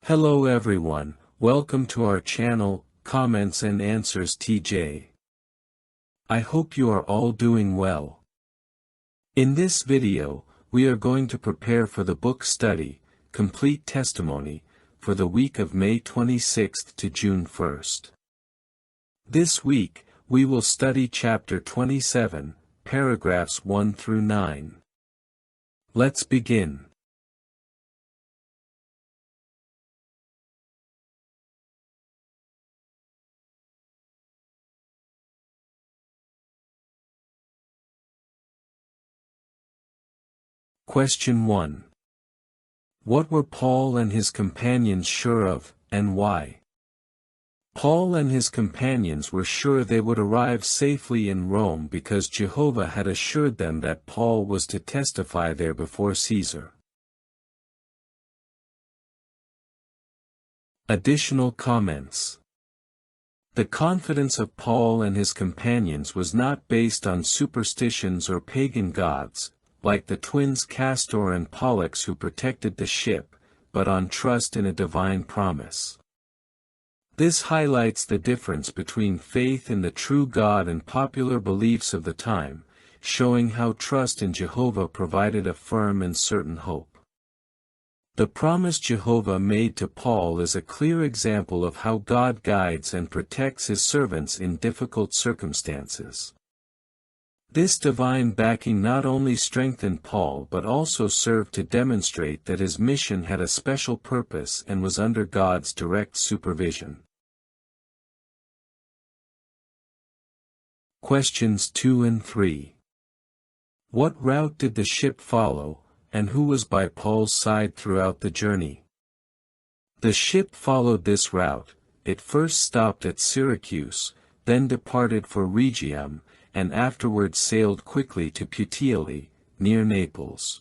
Hello everyone, welcome to our channel, Comments and Answers TJ. I hope you are all doing well. In this video, we are going to prepare for the book study, Complete Testimony, for the week of May 26th to June 1st. This week, we will study chapter 27, paragraphs 1 through 9. Let's begin. Question 1. What were Paul and his companions sure of, and why? Paul and his companions were sure they would arrive safely in Rome because Jehovah had assured them that Paul was to testify there before Caesar. Additional comments. The confidence of Paul and his companions was not based on superstitions or pagan gods, like the twins Castor and Pollux who protected the ship, but on trust in a divine promise. This highlights the difference between faith in the true God and popular beliefs of the time, showing how trust in Jehovah provided a firm and certain hope. The promise Jehovah made to Paul is a clear example of how God guides and protects his servants in difficult circumstances. This divine backing not only strengthened Paul but also served to demonstrate that his mission had a special purpose and was under God's direct supervision. Questions 2 and 3. What route did the ship follow, and who was by Paul's side throughout the journey? The ship followed this route. It first stopped at Syracuse, then departed for Rhegium, and afterwards sailed quickly to Puteoli, near Naples.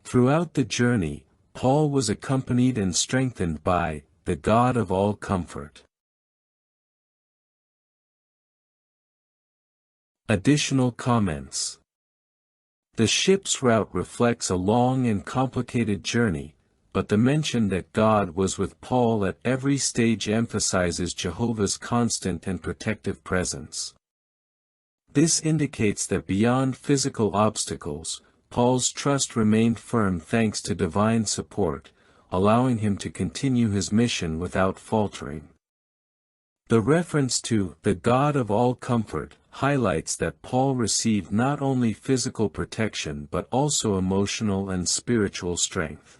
Throughout the journey, Paul was accompanied and strengthened by the God of all comfort. Additional comments. The ship's route reflects a long and complicated journey, but the mention that God was with Paul at every stage emphasizes Jehovah's constant and protective presence. This indicates that beyond physical obstacles, Paul's trust remained firm thanks to divine support, allowing him to continue his mission without faltering. The reference to the God of all comfort highlights that Paul received not only physical protection but also emotional and spiritual strength.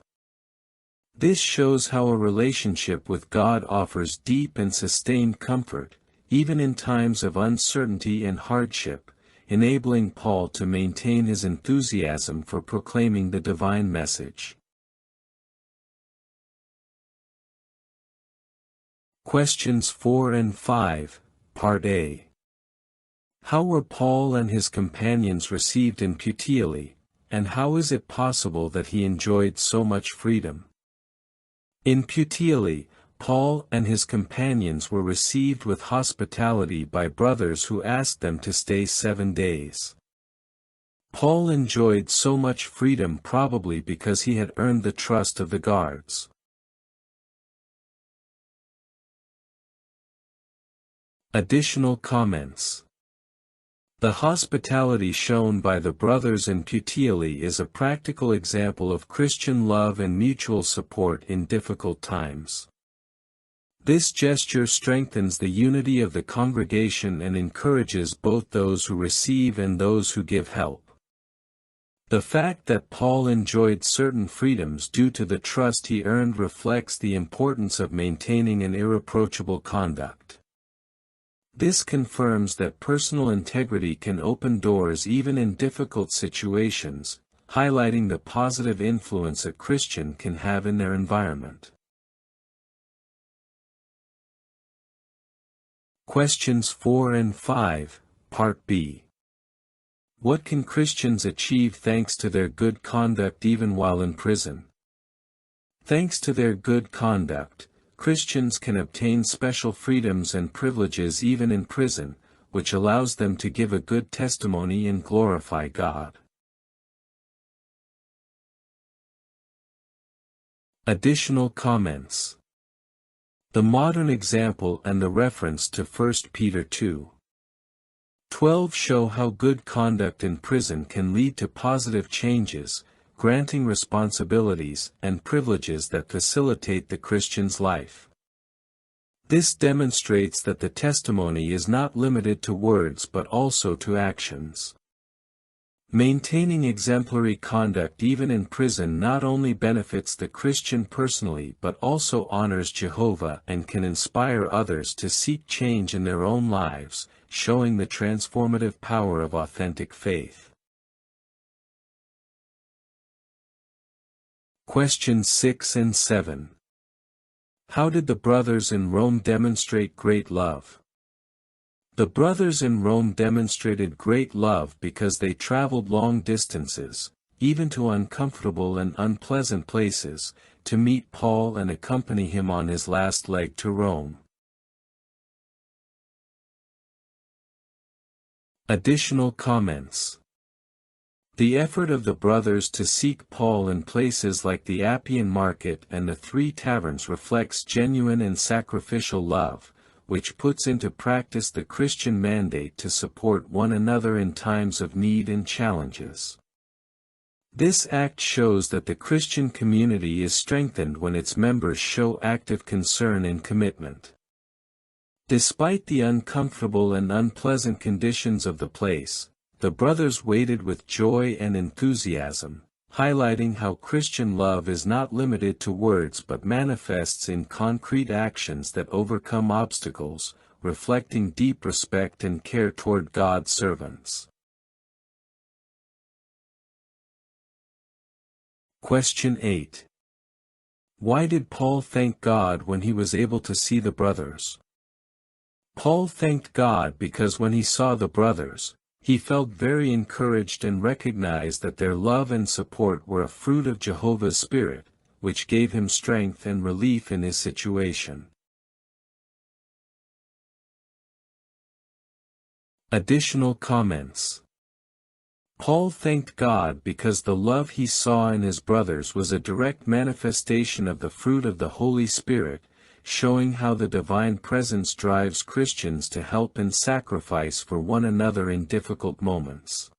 This shows how a relationship with God offers deep and sustained comfort, even in times of uncertainty and hardship, enabling Paul to maintain his enthusiasm for proclaiming the divine message. Questions 4 and 5, Part A. How were Paul and his companions received in Puteoli, and how is it possible that he enjoyed so much freedom? In Puteoli, Paul and his companions were received with hospitality by brothers who asked them to stay 7 days. Paul enjoyed so much freedom probably because he had earned the trust of the guards. Additional comments. The hospitality shown by the brothers in Puteoli is a practical example of Christian love and mutual support in difficult times. This gesture strengthens the unity of the congregation and encourages both those who receive and those who give help. The fact that Paul enjoyed certain freedoms due to the trust he earned reflects the importance of maintaining an irreproachable conduct. This confirms that personal integrity can open doors even in difficult situations, highlighting the positive influence a Christian can have in their environment. Questions 4 and 5, Part B. What can Christians achieve thanks to their good conduct even while in prison? Thanks to their good conduct, Christians can obtain special freedoms and privileges even in prison, which allows them to give a good testimony and glorify God. Additional comments. The modern example and the reference to 1 Peter 2:12 show how good conduct in prison can lead to positive changes, granting responsibilities and privileges that facilitate the Christian's life. This demonstrates that the testimony is not limited to words but also to actions. Maintaining exemplary conduct even in prison not only benefits the Christian personally but also honors Jehovah and can inspire others to seek change in their own lives, showing the transformative power of authentic faith. Questions 6 and 7. How did the brothers in Rome demonstrate great love? The brothers in Rome demonstrated great love because they traveled long distances, even to uncomfortable and unpleasant places, to meet Paul and accompany him on his last leg to Rome. Additional comments. The effort of the brothers to seek Paul in places like the Appian Market and the Three Taverns reflects genuine and sacrificial love, which puts into practice the Christian mandate to support one another in times of need and challenges. This act shows that the Christian community is strengthened when its members show active concern and commitment. Despite the uncomfortable and unpleasant conditions of the place, the brothers waited with joy and enthusiasm, highlighting how Christian love is not limited to words but manifests in concrete actions that overcome obstacles, reflecting deep respect and care toward God's servants. Question 8. Why did Paul thank God when he was able to see the brothers? Paul thanked God because when he saw the brothers, he felt very encouraged and recognized that their love and support were a fruit of Jehovah's Spirit, which gave him strength and relief in his situation. Additional comments. Paul thanked God because the love he saw in his brothers was a direct manifestation of the fruit of the Holy Spirit, showing how the divine presence drives Christians to help and sacrifice for one another in difficult moments.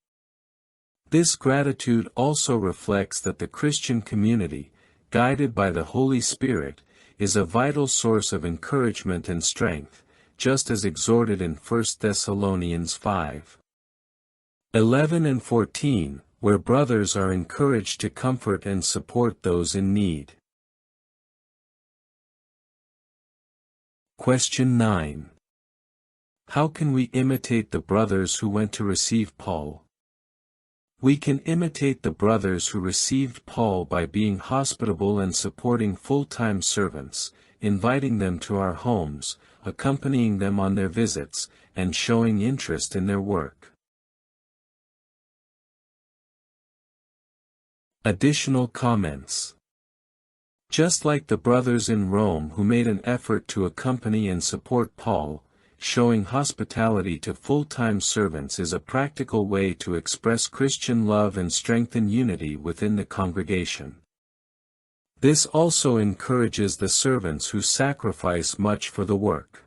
This gratitude also reflects that the Christian community, guided by the Holy Spirit, is a vital source of encouragement and strength, just as exhorted in 1 Thessalonians 5:11 and 14, where brothers are encouraged to comfort and support those in need. Question 9. How can we imitate the brothers who went to receive Paul? We can imitate the brothers who received Paul by being hospitable and supporting full-time servants, inviting them to our homes, accompanying them on their visits, and showing interest in their work. Additional comments. Just like the brothers in Rome who made an effort to accompany and support Paul, showing hospitality to full-time servants is a practical way to express Christian love and strengthen unity within the congregation. This also encourages the servants who sacrifice much for the work.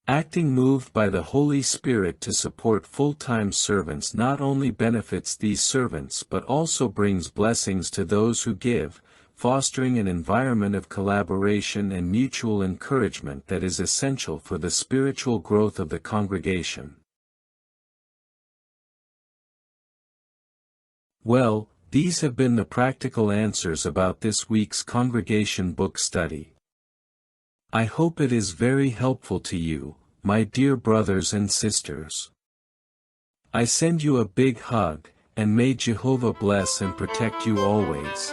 Acting moved by the Holy Spirit to support full-time servants not only benefits these servants but also brings blessings to those who give, fostering an environment of collaboration and mutual encouragement that is essential for the spiritual growth of the congregation. Well, these have been the practical answers about this week's congregation book study. I hope it is very helpful to you, my dear brothers and sisters. I send you a big hug, and may Jehovah bless and protect you always.